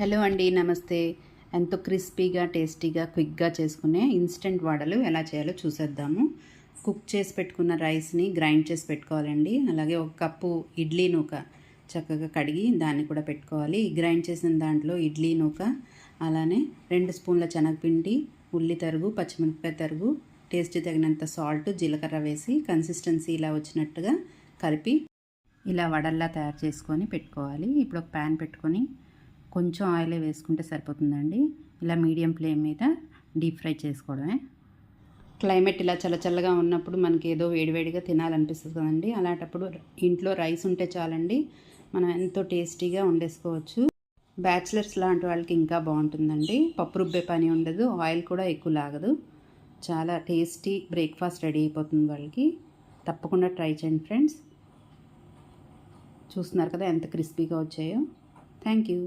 Hello అండి, నమస్తే. ఎంతో క్రిస్పీగా, టేస్టీగా, క్విక్గా చేసుకునే ఇన్స్టెంట్ వడలు ఎలా చేయాలో చూసేద్దాము. కుక్ చేసి పెట్టుకున్న రైస్ని గ్రైండ్ చేసి పెట్టుకోవాలండి. అలాగే ఒక కప్పు ఇడ్లీ నూక చక్కగా కడిగి దాన్ని కూడా పెట్టుకోవాలి. గ్రైండ్ చేసిన దాంట్లో ఇడ్లీ నూక, అలానే 2 స్పూన్ల శనగపిండి, ఉల్లి తరుగు, పచ్చిమిరపకాయ తరుగు, టేస్ట్ తగినంత సాల్ట్, జీలకర్ర వేసి కన్సిస్టెన్సీ ఇలా వచ్చినట్టుగా కలిపి ఇలా వడల్లా తయారు చేసుకొని పెట్టుకోవాలి. ఇప్పుడు ఒక ప్యాన్ పెట్టుకొని కొంచెం ఆయిల్ వేసుకుంటే సరిపోతుందండి. ఇలా మీడియం ఫ్లేమ్ మీద డీప్ ఫ్రై చేసుకోవడమే. క్లైమేట్ ఇలా చల్లచల్లగా ఉన్నప్పుడు మనకి ఏదో వేడివేడిగా తినాలనిపిస్తుంది కదండి. అలాంటప్పుడు ఇంట్లో రైస్ ఉంటే చాలండి, మనం ఎంతో టేస్టీగా వండేసుకోవచ్చు. బ్యాచిలర్స్ లాంటి వాళ్ళకి ఇంకా బాగుంటుందండి. పప్పు రుబ్బే పని ఉండదు, ఆయిల్ కూడా ఎక్కువ లాగదు. చాలా టేస్టీ బ్రేక్ఫాస్ట్ రెడీ అయిపోతుంది వాళ్ళకి. తప్పకుండా ట్రై చేయండి ఫ్రెండ్స్. చూస్తున్నారు కదా ఎంత క్రిస్పీగా వచ్చాయో. Thank you.